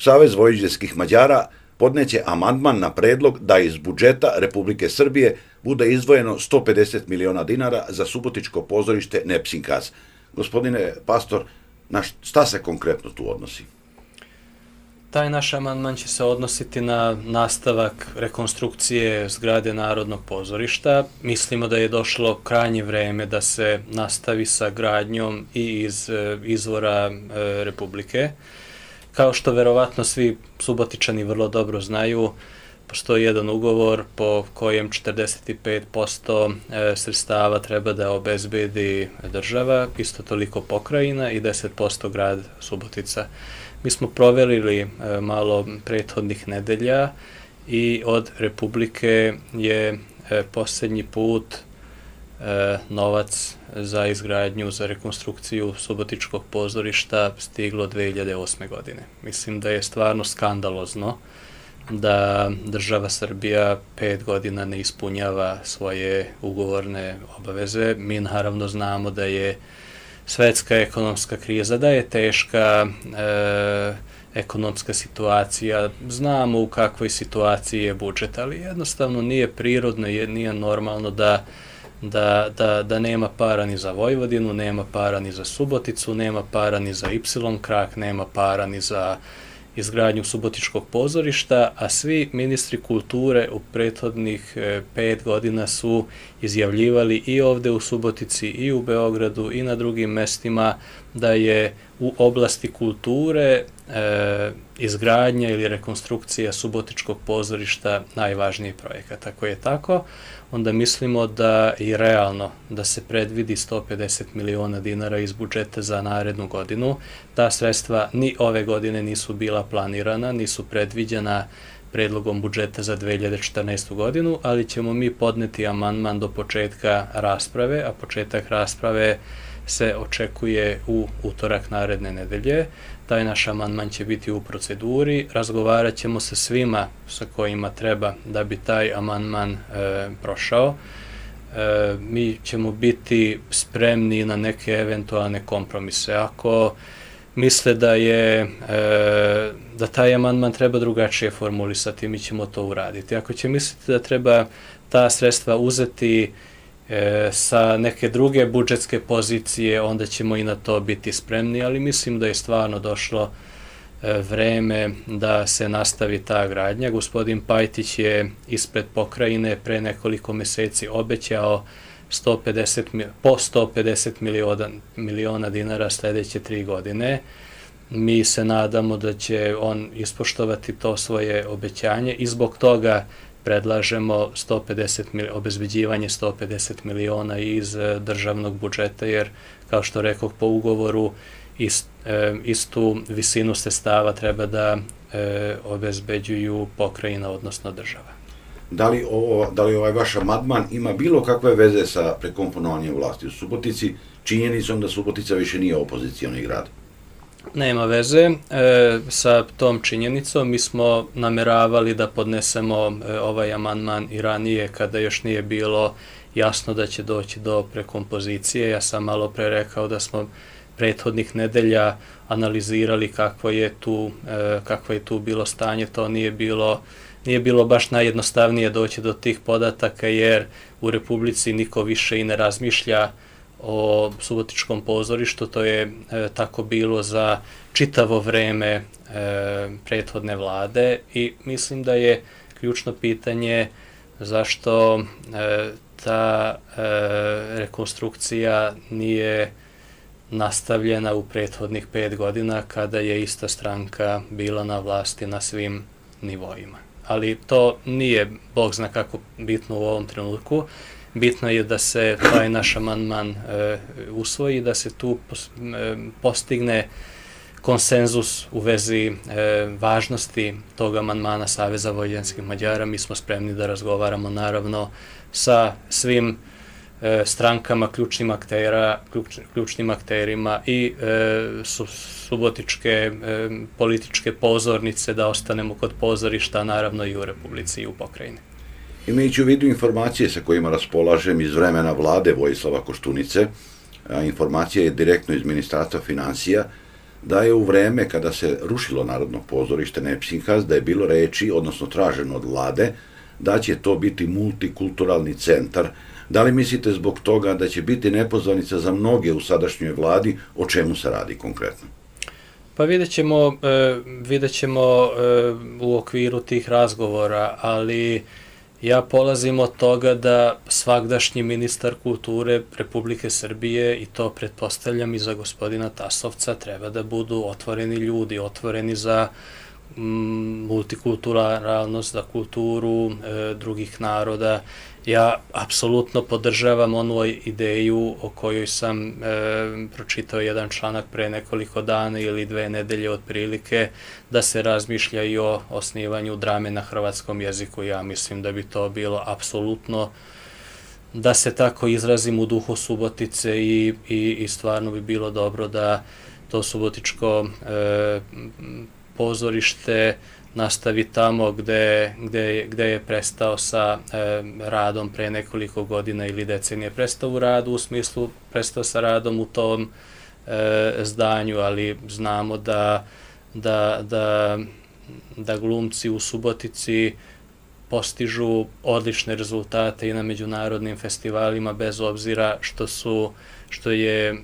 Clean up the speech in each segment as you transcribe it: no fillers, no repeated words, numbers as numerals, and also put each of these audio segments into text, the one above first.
Savez vojvođanskih Mađara podneće amandman na predlog da iz budžeta Republike Srbije bude izdvojeno 150 miliona dinara za subotičko pozorište Nepsinkaz. Gospodine Pastor, na šta se konkretno tu odnosi? Taj naš amandman će se odnositi na nastavak rekonstrukcije zgrade Narodnog pozorišta. Mislimo da je došlo krajnje vreme da se nastavi sa gradnjom i iz izvora Republike. Kao što verovatno svi Subotičani vrlo dobro znaju, postoji jedan ugovor po kojem 45% sredstava treba da obezbedi država, isto toliko pokrajina i 10% grad Subotica. Mi smo proverili malo prethodnih nedelja i od Republike je posljednji put novac za izgradnju, za rekonstrukciju Subotičkog pozorišta stiglo 2008. godine. Mislim da je stvarno skandalozno da država Srbija 5 godina ne ispunjava svoje ugovorne obaveze. Mi naravno znamo da je svetska ekonomska kriza, da je teška ekonomska situacija, znamo u kakvoj situaciji je budžet, ali jednostavno nije prirodno, nije normalno da nema para ni za Vojvodinu, nema para ni za Suboticu, nema para ni za Y-krak, nema para ni za izgradnju Subotičkog pozorišta, a svi ministri kulture u prethodnih 5 godina su izjavljivali i ovde u Subotici i u Beogradu i na drugim mestima da je u oblasti kulture izgradnja ili rekonstrukcija Subotičkog pozorišta najvažniji projekat. Ako je tako, onda mislimo da je realno da se predvidi 150 miliona dinara iz budžeta za narednu godinu. Ta sredstva ni ove godine nisu bila planirana, nisu predviđena predlogom budžeta za 2014. godinu, ali ćemo mi podneti amandman do početka rasprave, a početak rasprave se očekuje u utorak naredne nedelje. Taj naš amandman će biti u proceduri, razgovarat ćemo sa svima sa kojima treba da bi taj amandman prošao. Mi ćemo biti spremni na neke eventualne kompromise. Ako misle da taj amandman treba drugačije formulisati, mi ćemo to uraditi. Ako će misliti da treba ta sredstva uzeti sa neke druge budžetske pozicije, onda ćemo i na to biti spremni, ali mislim da je stvarno došlo vreme da se nastavi ta gradnja. Gospodin Pajtić je ispred pokrajine pre nekoliko meseci obećao po 150 miliona dinara sledeće 3 godine. Mi se nadamo da će on ispoštovati to svoje obećanje i zbog toga predlažemo obezbeđivanje 150 miliona iz državnog budžeta, jer, kao što rekoh, po ugovoru istu visinu sredstava treba da obezbeđuju pokrajina, odnosno država. Da li ovaj vaš amandman ima bilo kakve veze sa prekomponovanjem vlasti u Subotici, činjenicom da Subotica više nije opozicioni grad? Nema veze sa tom činjenicom. Mi smo nameravali da podnesemo ovaj amandman i ranije, kada još nije bilo jasno da će doći do prekompozicije. Ja sam malo pre rekao da smo prethodnih nedelja analizirali kakvo je tu bilo stanje. To nije bilo baš najjednostavnije doći do tih podataka, jer u Republici niko više i ne razmišlja o Subotičkom pozorištu. To je tako bilo za čitavo vreme prethodne vlade i mislim da je ključno pitanje zašto ta rekonstrukcija nije nastavljena u prethodnih 5 godina kada je ista stranka bila na vlasti na svim nivoima. Ali to nije, Bog zna kako, bitno u ovom trenutku. Bitno je da se taj naš amandman usvoji, da se tu postigne konsenzus u vezi važnosti tog amandmana Saveza vojvođanskih Mađara. Mi smo spremni da razgovaramo naravno sa svim strankama, ključnim akterima i subotičke političke pozornice, da ostanemo kod pozorišta, naravno i u Republici i u pokrajini. Imajući u vidu informacije sa kojima raspolažem iz vremena vlade Vojislava Koštunice, a informacija je direktno iz Ministarstva finansija, da je u vreme kada se rušilo Narodno pozorište Nepsinhas, da je bilo reči, odnosno traženo od vlade, da će to biti multikulturalni centar. Da li mislite zbog toga da će biti nepoznanica za mnoge u sadašnjoj vladi, o čemu se radi konkretno? Pa vidjet ćemo u okviru tih razgovora, ali ja polazim od toga da svagdašnji ministar kulture Republike Srbije, i to pretpostavljam i za gospodina Tasovca, treba da budu otvoreni ljudi, otvoreni za multikulturalnost, za kulturu drugih naroda. Ja apsolutno podržavam onu ideju o kojoj sam pročitao jedan članak pre nekoliko dana ili 2 nedelje otprilike, da se razmišlja i o osnivanju drame na hrvatskom jeziku. Ja mislim da bi to bilo apsolutno, da se tako izrazim, u duhu Subotice i stvarno bi bilo dobro da to subotičko pozorište nastavi tamo gde je prestao sa radom pre nekoliko godina ili decenije. Prestao u radu, u smislu prestao sa radom u tom zdanju, ali znamo da glumci u Subotici postižu odlične rezultate i na međunarodnim festivalima, bez obzira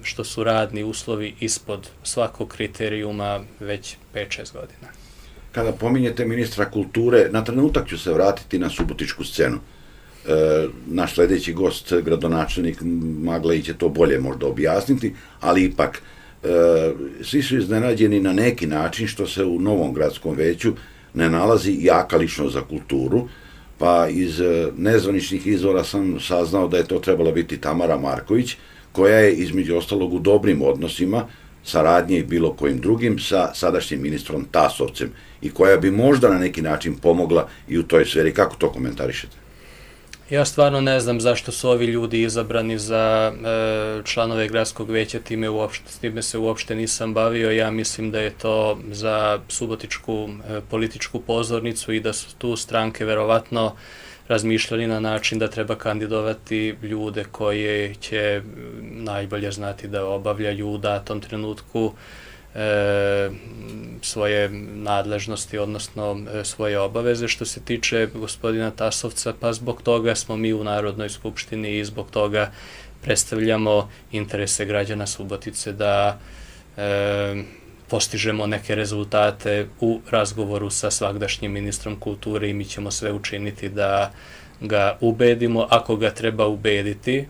što su radni uslovi ispod svakog kriterijuma već 5-6 godina. Kada pominjete ministra kulture, na trenutak ću se vratiti na subotičku scenu. Naš sledeći gost, gradonačelnik Maglajić, će to bolje možda objasniti, ali ipak svi su iznenađeni na neki način što se u Novom gradskom veću ne nalazi jaka ličnost za kulturu, pa iz nezvaničnih izvora sam saznao da je to trebala biti Tamara Marković, koja je između ostalog u dobrim odnosima, saradnje i bilo kojim drugim, sa sadašnjim ministrom Tasovcem, i koja bi možda na neki način pomogla i u toj sferi. Kako to komentarišete? Ja stvarno ne znam zašto su ovi ljudi izabrani za članove gradskog veća, s time se uopšte nisam bavio. Ja mislim da je to za subotičku političku pozornicu i da su tu stranke verovatno razmišljali na način da treba kandidovati ljude koje će najbolje znati da obavljaju u datom trenutku svoje nadležnosti, odnosno svoje obaveze. Što se tiče gospodina Tasovca, pa zbog toga smo mi u Narodnoj skupštini i zbog toga predstavljamo interese građana Subotice da postižemo neke rezultate u razgovoru sa svagdašnjim ministrom kulture i mi ćemo sve učiniti da ga ubedimo. Ako ga treba ubediti,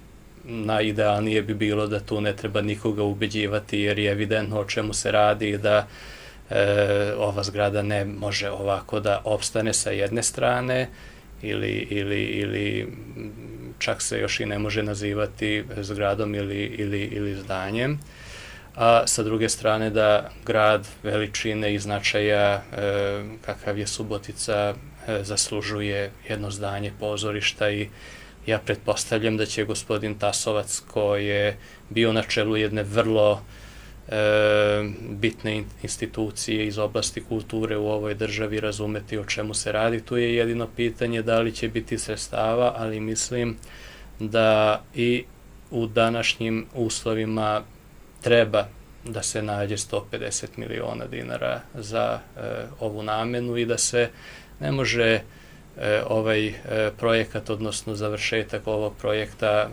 najidealnije bi bilo da tu ne treba nikoga ubeđivati, jer je evidentno o čemu se radi i da ova zgrada ne može ovako da opstane sa jedne strane ili čak se još i ne može nazivati zgradom ili zdanjem. A sa druge strane da grad veličine i značaja kakav je Subotica zaslužuje jedno zdanje pozorišta i ja pretpostavljam da će gospodin Tasovac, koji je bio na čelu jedne vrlo bitne institucije iz oblasti kulture u ovoj državi, razumeti o čemu se radi. Tu je jedino pitanje da li će biti sredstava, ali mislim da i u današnjim uslovima treba da se nađe 150 miliona dinara za ovu namenu i da se ne može ovaj projekat, odnosno završetak ovog projekta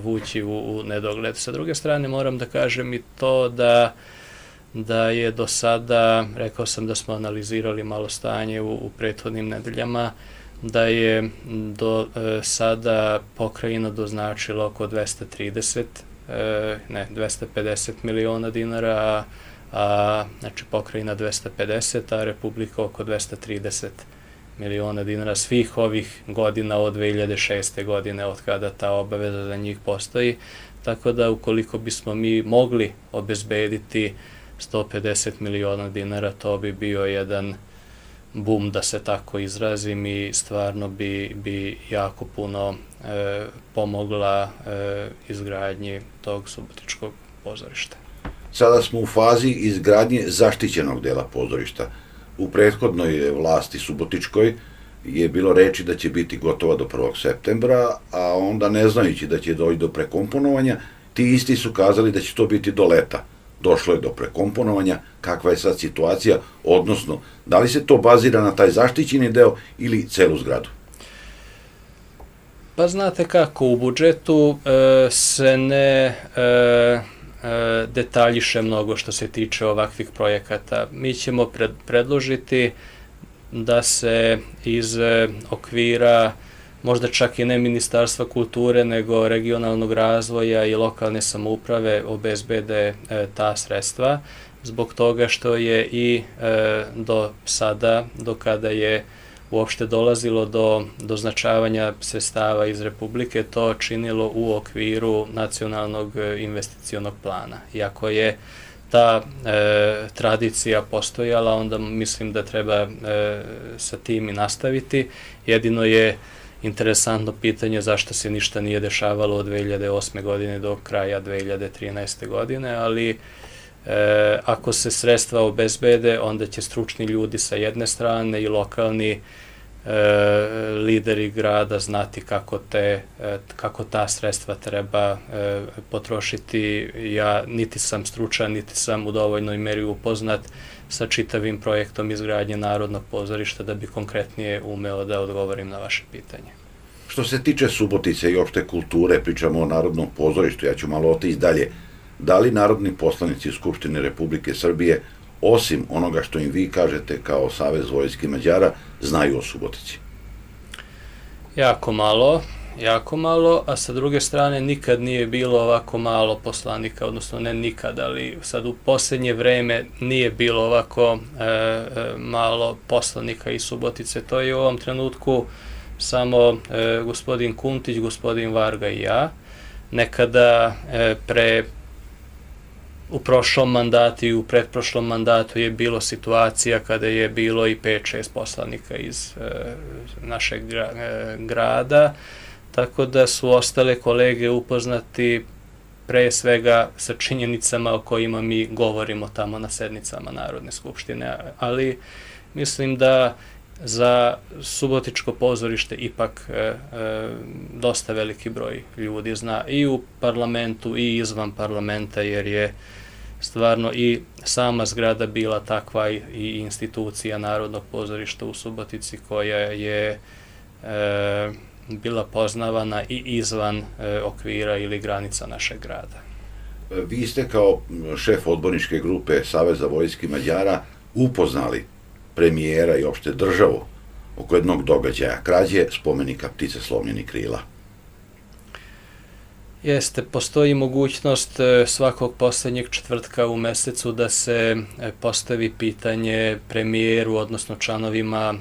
vući u nedogled. Sa druge strane moram da kažem i to da je do sada, rekao sam da smo analizirali malo stanje u prethodnim nedeljama, da je do sada pokrajina doznačila oko 250 miliona dinara, znači pokrajina 250, a Republika oko 230 miliona dinara svih ovih godina od 2006. godine, od kada ta obaveza za njih postoji. Tako da ukoliko bismo mi mogli obezbediti 150 miliona dinara, to bi bio jedan bum, da se tako izrazim, i stvarno bi jako puno pomogla izgradnji tog subotičkog pozorišta. Sada smo u fazi izgradnje zaštićenog dela pozorišta. U prethodnoj vlasti subotičkoj je bilo reči da će biti gotova do 1. septembra, a onda, ne znajući da će doći do prekomponovanja, ti isti su kazali da će to biti do leta. došlo je do prekomponovanja, kakva je sad situacija, odnosno da li se to bazira na taj zaštićeni deo ili celu zgradu? Pa znate kako, u budžetu se ne detaljiše mnogo što se tiče ovakvih projekata. Mi ćemo predložiti da se iz okvira, možda čak i ne Ministarstva kulture, nego regionalnog razvoja i lokalne samouprave obezbede ta sredstva, zbog toga što je i do sada, do kada je uopšte dolazilo do doznačavanja sredstava iz Republike, to činilo u okviru nacionalnog investicionog plana. Iako je ta tradicija postojala, onda mislim da treba sa tim i nastaviti. Jedino je interesantno pitanje zašto se ništa nije dešavalo od 2008. godine do kraja 2013. godine, ali ako se sredstva obezbede, onda će stručni ljudi sa jedne strane i lokalni lideri grada znati kako ta sredstva treba potrošiti. Ja niti sam stručan, niti sam u dovoljnoj meri upoznat sa čitavim projektom izgradnje Narodnog pozorišta da bi konkretnije umeo da odgovorim na vaše pitanje. Što se tiče Subotice i opšte kulture, pričamo o Narodnom pozorištu, ja ću malo otići dalje. Da li narodni poslanici u Skupštini Republike Srbije, osim onoga što im vi kažete kao Savez vojvođanskih Mađara, znaju o Subotici? Jako malo, a sa druge strane nikad nije bilo ovako malo poslanika, odnosno ne nikad, ali sad u posljednje vreme nije bilo ovako malo poslanika iz Subotice. To je u ovom trenutku samo gospodin Kuntić, gospodin Varga i ja. Nekada u prošlom mandatu i u pretprošlom mandatu je bilo situacija kada je bilo i 5-6 poslanika iz našeg grada, tako da su ostale kolege upoznati pre svega sa činjenicama o kojima mi govorimo tamo na sednicama Narodne skupštine, ali mislim da za Subotičko pozorište ipak dosta veliki broj ljudi zna i u parlamentu i izvan parlamenta, jer je stvarno i sama zgrada bila takva i institucija Narodnog pozorišta u Subotici koja je bila poznavana i izvan okvira ili granica našeg grada. Vi ste kao šef odborničke grupe Saveza vojvođanskih Mađara upoznali premijera i opšte državu oko jednog događaja, krađe spomenika Ptice slomljenih krila. Jeste, postoji mogućnost svakog posljednjeg četvrtka u mesecu da se postavi pitanje premijeru, odnosno članovima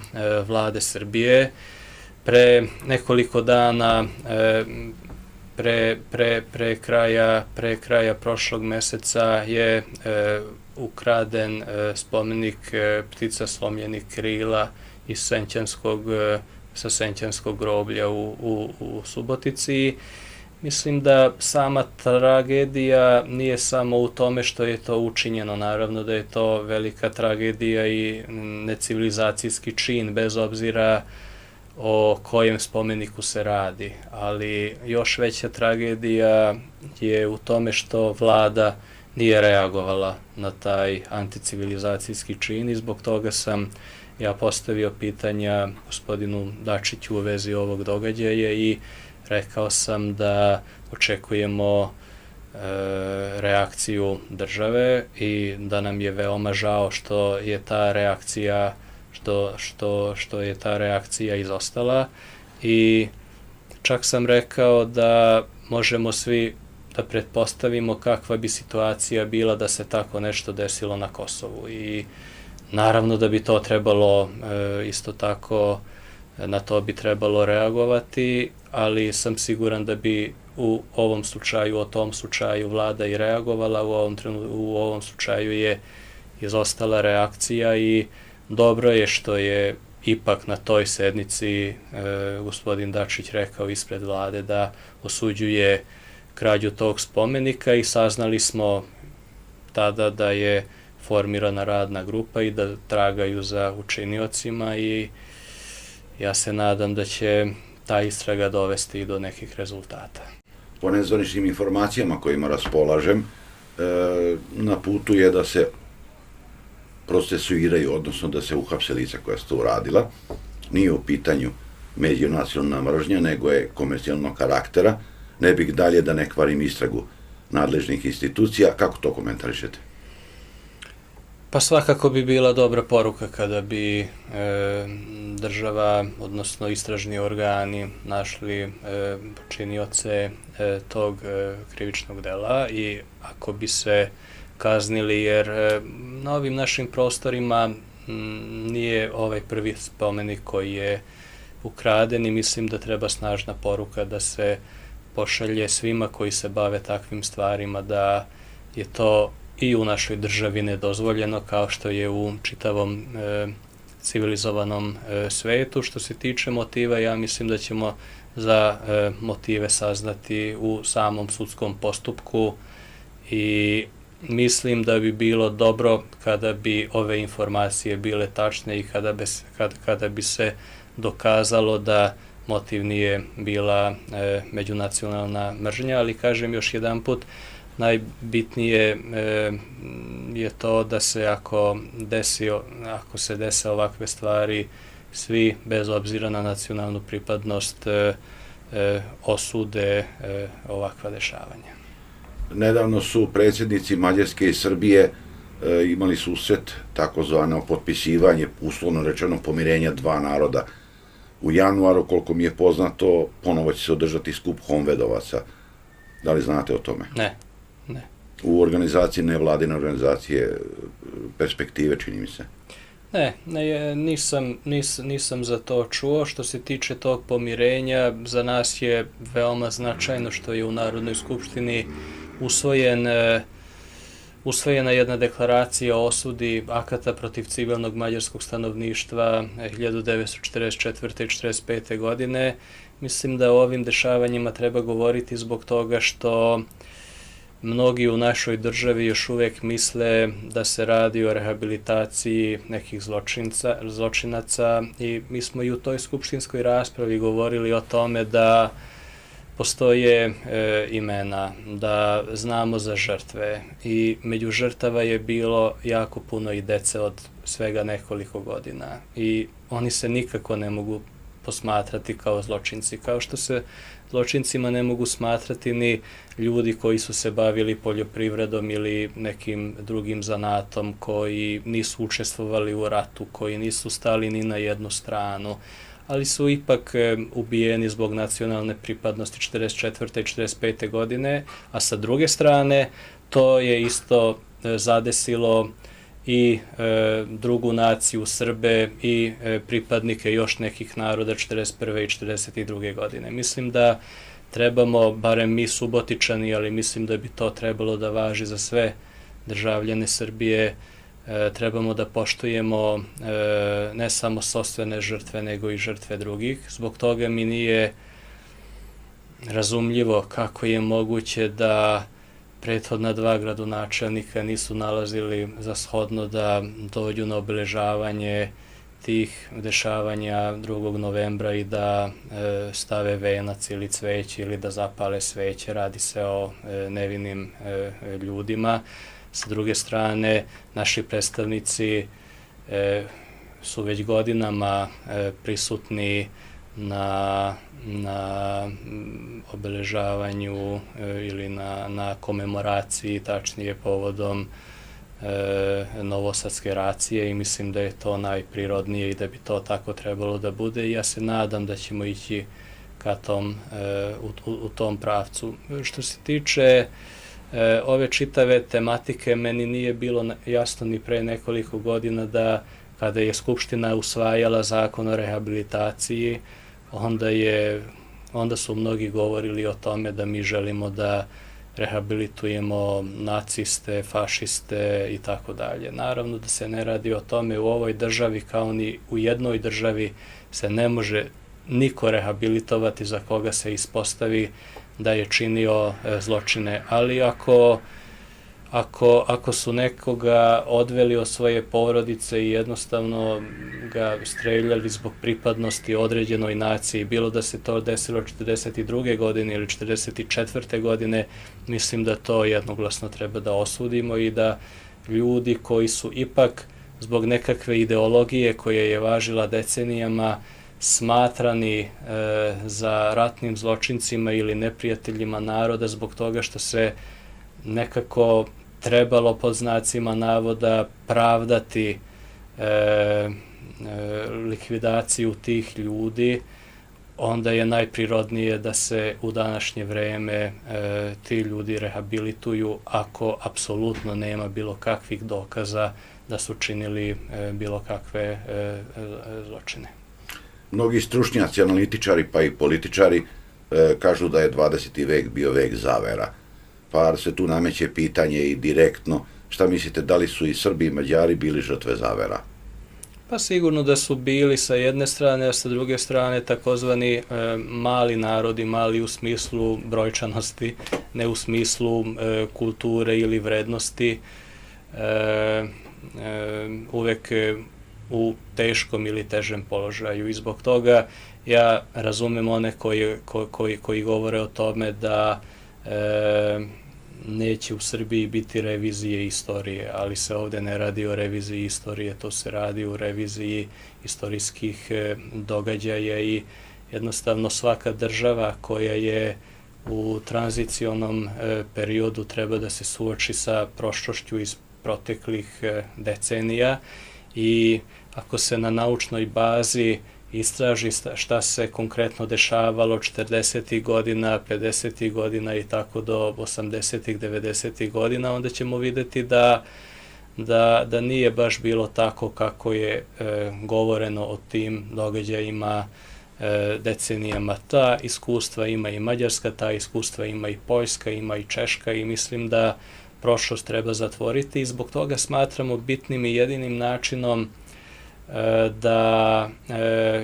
vlade Srbije. Pre nekoliko dana, pre kraja prošlog meseca je ukraden spomenik Ptica slomljenih krila sa Senćanskog groblja u Subotici. Mislim da sama tragedija nije samo u tome što je to učinjeno, naravno da je to velika tragedija i necivilizacijski čin, bez obzira o kojem spomeniku se radi, ali još veća tragedija je u tome što vlada nije reagovala na taj anticivilizacijski čin i zbog toga sam ja postavio pitanja gospodinu Dačiću u vezi ovog događaja i rekao sam da očekujemo reakciju države i da nam je veoma žao što je ta reakcija izostala i čak sam rekao da možemo svi da pretpostavimo kakva bi situacija bila da se tako nešto desilo na Kosovu i naravno da bi to trebalo isto tako, na to bi trebalo reagovati, ali sam siguran da bi u tom slučaju vlada i reagovala, u ovom slučaju je izostala reakcija i dobro je što je ipak na toj sednici gospodin Dačić rekao ispred vlade da osuđuje krađu tog spomenika i saznali smo tada da je formirana radna grupa i da tragaju za učiniocima i ja se nadam da će ta istraga dovesti do nekih rezultata. Po nezvaničnim informacijama kojima raspolažem, na putu je da se procesuiraju, odnosno da se uhapse lica koja su to uradila. Nije u pitanju međunacionalna mržnja, nego je komercijalnog karaktera. Ne bih dalje da ne kvarim istragu nadležnih institucija. Kako to komentarišete? Pa svakako bi bila dobra poruka kada bi država, odnosno istražni organi, našli počinioce tog krivičnog dela i ako bi se kaznili, jer na ovim našim prostorima nije ovaj prvi spomenik koji je ukraden i mislim da treba snažna poruka da se pošalje svima koji se bave takvim stvarima da je to i u našoj državi nedozvoljeno kao što je u čitavom civilizovanom svetu. Što se tiče motiva, ja mislim da ćemo za motive saznati u samom sudskom postupku i mislim da bi bilo dobro kada bi ove informacije bile tačne i kada bi se dokazalo da motiv nije bila međunacionalna mržnja, ali kažem još jedan put, najbitnije je to da se ako se dese ovakve stvari, svi bez obzira na nacionalnu pripadnost osude ovakva dešavanja. Nedavno su predsjednici Mađarske i Srbije imali susret, takozvano potpisivanje, uslovno rečeno pomirenja dva naroda. U januaru, koliko mi je poznato, ponovo će se održati skup Honvedovaca. Da li znate o tome? Ne. U organizaciji, nevladine organizacije Perspektive, čini mi se. Ne, nisam za to čuo. Što se tiče tog pomirenja, za nas je veoma značajno što je u Narodnoj skupštini usvojena jedna deklaracija o osudi akata protiv civilnog mađarskog stanovništva 1944. i 1945. godine. Mislim da o ovim dešavanjima treba govoriti zbog toga što mnogi u našoj državi još uvek misle da se radi o rehabilitaciji nekih zločinaca i mi smo i u toj skupštinskoj raspravi govorili o tome da postoje imena, da znamo za žrtve i među žrtava je bilo jako puno i dece od svega nekoliko godina i oni se nikako ne mogu posmatrati kao zločinci, kao što se zločincima ne mogu smatrati ni ljudi koji su se bavili poljoprivredom ili nekim drugim zanatom, koji nisu učestvovali u ratu, koji nisu stali ni na jednu stranu, ali su ipak ubijeni zbog nacionalne pripadnosti 1944. i 1945. godine, a sa druge strane to je isto zadesilo i drugu naciju Srbe i pripadnike još nekih naroda 1941. i 1942. godine. Mislim da trebamo, barem mi Subotičani, ali mislim da bi to trebalo da važi za sve državljane Srbije, trebamo da poštujemo ne samo sopstvene žrtve, nego i žrtve drugih. Zbog toga mi nije razumljivo kako je moguće da prethodna dva gradonačelnika nisu nalazili za shodno da dođu na obeležavanje tih dešavanja 2. novembra i da stave venac ili cveće ili da zapale sveće. Radi se o nevinim ljudima. Sa druge strane, naši predstavnici su već godinama prisutni na obeležavanju ili na komemoraciji, tačnije povodom Novosadske racije i mislim da je to najprirodnije i da bi to tako trebalo da bude i ja se nadam da ćemo ići ka u tom pravcu. Što se tiče ove čitave tematike, meni nije bilo jasno ni pre nekoliko godina da kada je Skupština usvajala zakon o rehabilitaciji, onda su mnogi govorili o tome da mi želimo da rehabilitujemo naciste, fašiste i tako dalje. Naravno da se ne radi o tome u ovoj državi, kao ni u jednoj državi se ne može niko rehabilitovati za koga se ispostavi da je činio zločine, ali ako su nekoga odveli od svoje porodice i jednostavno ga streljali zbog pripadnosti određenoj naciji, bilo da se to desilo 42. godine ili 44. godine, mislim da to jednoglasno treba da osudimo i da ljudi koji su ipak zbog nekakve ideologije koja je važila decenijama smatrani za ratnim zločincima ili neprijateljima naroda zbog toga što se nekako trebalo pod znacima navoda pravdati likvidaciju tih ljudi, onda je najprirodnije da se u današnje vreme ti ljudi rehabilituju ako apsolutno nema bilo kakvih dokaza da su činili bilo kakve zločine. Mnogi stručnjaci, analitičari pa i političari kažu da je 20. vek bio vek zavera. Pa se tu nameće pitanje i direktno, šta mislite, da li su i Srbi i Mađari bili žrtve zavera? Pa sigurno da su bili sa jedne strane, a sa druge strane takozvani mali narodi, mali u smislu brojčanosti, ne u smislu kulture ili vrednosti, uvek u teškom ili težem položaju. I zbog toga ja razumem one koji govore o tome da neće u Srbiji biti revizije istorije, ali se ovdje ne radi o reviziji istorije, to se radi o reviziji istorijskih događaja i jednostavno svaka država koja je u tranzicionom periodu treba da se suoči sa prošlošću iz proteklih decenija i ako se na naučnoj bazi istraži šta se konkretno dešavalo 40. godina, 50. godina i tako do 80. 90. godina, onda ćemo vidjeti da nije baš bilo tako kako je govoreno o tim događajima decenijama. Ta iskustva ima i Mađarska, ta iskustva ima i Poljska, ima i Češka i mislim da prošlost treba zatvoriti i zbog toga smatramo bitnim i jedinim načinom da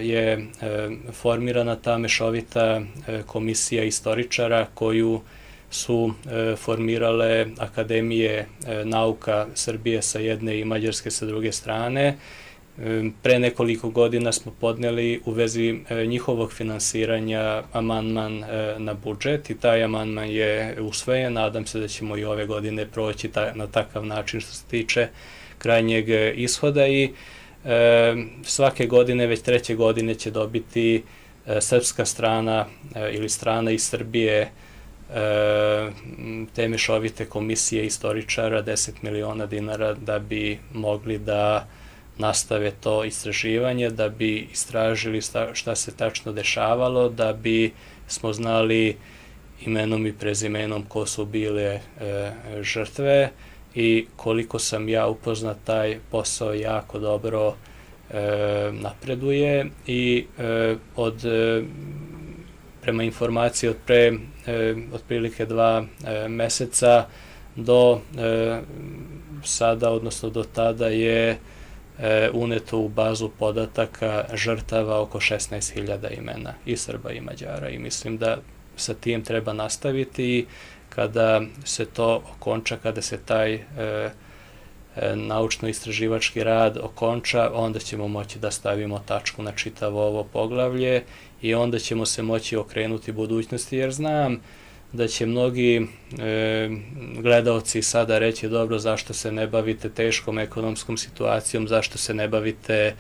je formirana ta mešovita komisija istoričara koju su formirale Akademije nauka Srbije sa jedne i Mađarske sa druge strane. Pre nekoliko godina smo podneli u vezi njihovog finansiranja amandman na budžet i taj amandman je usvojen. Nadam se da ćemo i ove godine proći na takav način što se tiče krajnjeg ishoda i svake godine, već 3. godine će dobiti srpska strana ili strana iz Srbije te mešovite komisije istoričara 10 miliona dinara da bi mogli da nastave to istraživanje, da bi istražili šta se tačno dešavalo, da bi smo znali imenom i prezimenom ko su bile žrtve i koliko sam ja upoznat, taj posao jako dobro napreduje i prema informaciji od pre otprilike 2 meseca do sada, odnosno do tada je uneto u bazu podataka žrtava oko 16.000 imena i Srba i Mađara i mislim da sa tim treba nastaviti i kada se to okonča, kada se taj naučno-istraživački rad okonča, onda ćemo moći da stavimo tačku na čitavo ovo poglavlje i onda ćemo se moći okrenuti budućnosti, jer znam da će mnogi gledaoci sada reći dobro, zašto se ne bavite teškom ekonomskom situacijom, zašto se ne bavite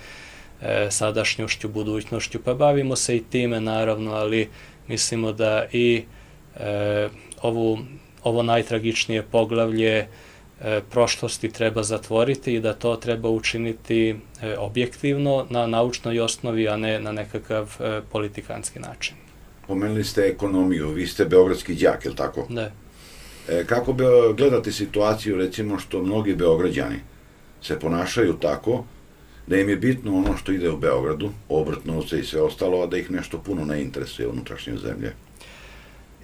sadašnjošću, budućnošću, pa bavimo se i time naravno, ali mislimo da i ovo najtragičnije poglavlje prošlosti treba zatvoriti i da to treba učiniti objektivno na naučnoj osnovi, a ne na nekakav politikanski način. Pomenuli ste ekonomiju, vi ste beogradski đak, je li tako? Da. Kako gledate situaciju, recimo, što mnogi Beograđani se ponašaju tako da im je bitno ono što ide u Beogradu, obrt novca i sve ostalo, a da ih nešto puno ne interesuje unutrašnje zemlje?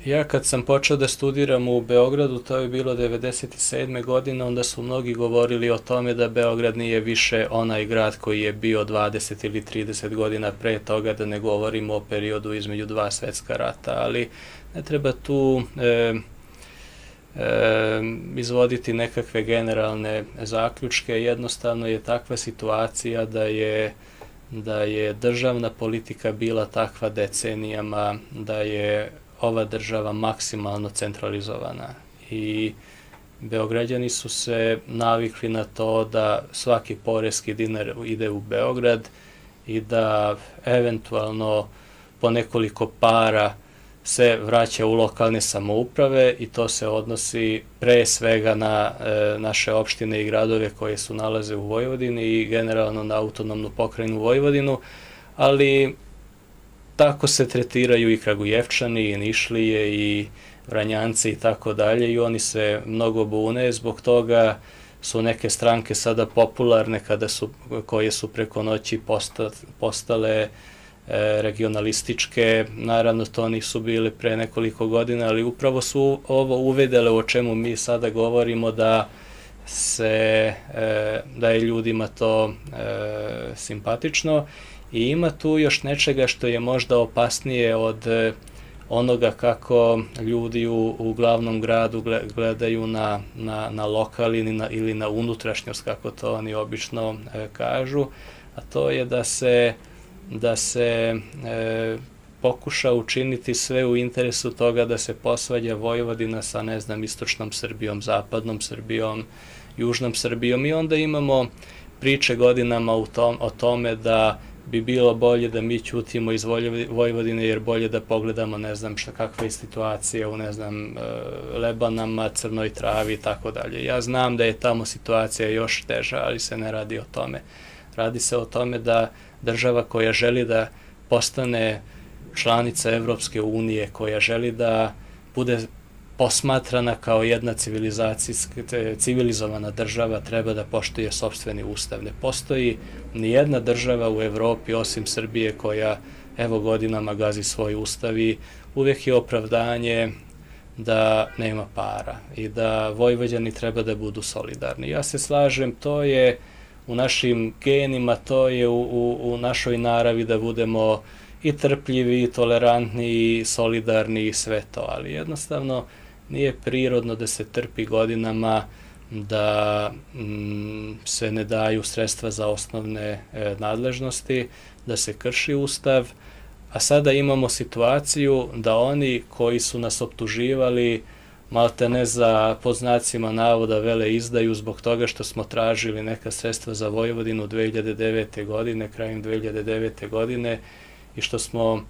Ja kad sam počeo da studiram u Beogradu, to je bilo 1997. godine, onda su mnogi govorili o tome da Beograd nije više onaj grad koji je bio 20 ili 30 godina pre toga, da ne govorimo o periodu između 2 svetska rata, ali ne treba tu izvoditi nekakve generalne zaključke. Jednostavno je takva situacija da je državna politika bila takva decenijama, da je ova država maksimalno centralizovana i Beograđani su se navikli na to da svaki poreski dinar ide u Beograd i da eventualno po nekoliko para se vraća u lokalne samouprave i to se odnosi pre svega na naše opštine i gradove koje su nalaze u Vojvodini i generalno na autonomnu pokrajinu Vojvodinu, ali tako se tretiraju i Kragujevčani, i Nišlije, i Vranjanci i tako dalje i oni se mnogo bune, zbog toga su neke stranke sada popularne koje su preko noći postale regionalističke. Naravno to nisu bile pre nekoliko godina, ali upravo su ovo uvidele o čemu mi sada govorimo, da je ljudima to simpatično i ima tu još nečega što je možda opasnije od onoga kako ljudi u glavnom gradu gledaju na lokal ili na unutrašnjost, kako to oni obično kažu, a to je da se pokuša učiniti sve u interesu toga da se posvađa Vojvodina sa, ne znam, istočnom Srbijom, zapadnom Srbijom, južnom Srbijom i onda imamo priče godinama o tome da bi bilo bolje da mi ćutimo iz Vojvodine jer bolje da pogledamo, ne znam kakva je situacija u, ne znam, Lebanama, Crnoj Travi i tako dalje. Ja znam da je tamo situacija još teža, ali se ne radi o tome. Radi se o tome da država koja želi da postane članica Evropske unije, koja želi da bude posmatrana kao jedna civilizovana država, treba da poštuje sopstveni ustav. Ne postoji ni jedna država u Evropi osim Srbije koja evo godinama gazi svoj ustav i uvek je opravdanje da nema para i da Vojvođani treba da budu solidarni. Ja se slažem, to je u našim genima, to je u našoj naravi da budemo i trpljivi, i tolerantni, i solidarni i sve to, ali jednostavno nije prirodno da se trpi godinama, da se ne daju sredstva za osnovne nadležnosti, da se krši ustav, a sada imamo situaciju da oni koji su nas optuživali maltene za, pod znacima navoda, vele-izdaju zbog toga što smo tražili neka sredstva za Vojvodinu 2009. godine, krajem 2009. godine i što smo,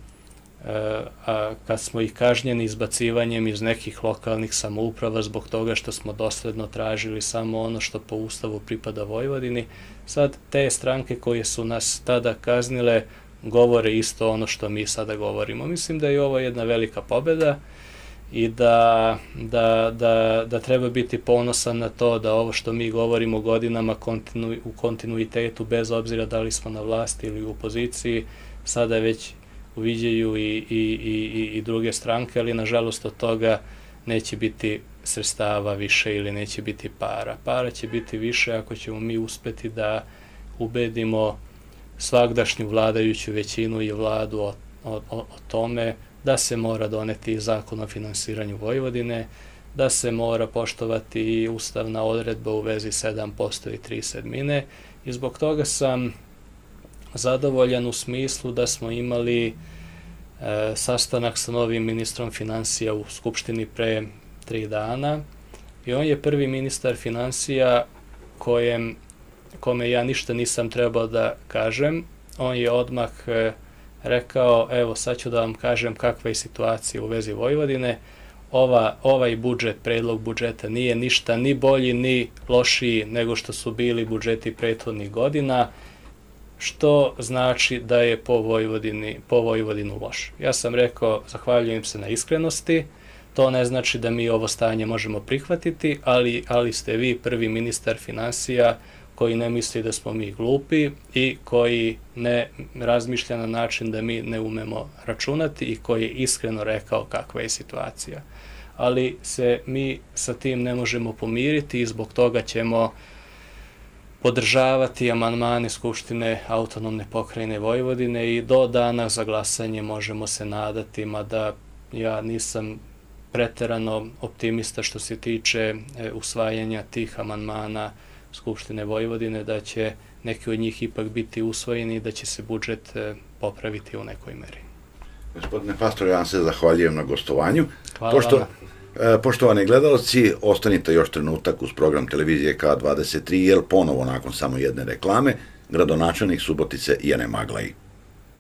kad smo ih kažnjeni izbacivanjem iz nekih lokalnih samouprava zbog toga što smo dosledno tražili samo ono što po ustavu pripada Vojvodini, sad te stranke koje su nas tada kaznile govore isto ono što mi sada govorimo. Mislim da je ovo jedna velika pobeda i da treba biti ponosan na to da ovo što mi govorimo godinama u kontinuitetu, bez obzira da li smo na vlasti ili u opoziciji, sada već uviđaju i druge stranke, ali nažalost od toga neće biti sredstava više ili neće biti para. Para će biti više ako ćemo mi uspeti da ubedimo svagdašnju vladajuću većinu i vladu o tome da se mora doneti zakon o finansiranju Vojvodine, da se mora poštovati i ustavna odredba u vezi 7% i 3/7 i zbog toga sam zadovoljan u smislu da smo imali sastanak sa novim ministrom finansija u Skupštini pre 3 dana i on je prvi ministar finansija kome ja ništa nisam trebao da kažem. On je odmah rekao, evo sad ću da vam kažem kakva je situacija u vezi Vojvodine. Ovaj budžet, predlog budžeta nije ništa ni bolji ni lošiji nego što su bili budžeti prethodnih godina, što znači da je po Vojvodinu loš. Ja sam rekao, zahvaljujem se na iskrenosti, to ne znači da mi ovo stanje možemo prihvatiti, ali ste vi prvi ministar finansija koji ne misli da smo mi glupi i koji ne razmišlja na način da mi ne umemo računati i koji je iskreno rekao kakva je situacija. Ali se mi sa tim ne možemo pomiriti i zbog toga ćemo podržavati amandmane Skupštine autonomne pokrajine Vojvodine i do dana za glasanje možemo se nadati, mada ja nisam preterano optimista što se tiče usvajanja tih amandmana Skupštine Vojvodine, da će neki od njih ipak biti usvojeni i da će se budžet popraviti u nekoj meri. Gospodine Pastor, ja vam se zahvaljujem na gostovanju. Hvala vama. Poštovani gledalci, ostanite još trenutak uz program televizije K23, jer ponovo nakon samo jedne reklame, gradonačelnik Subotice Jene Maglaj.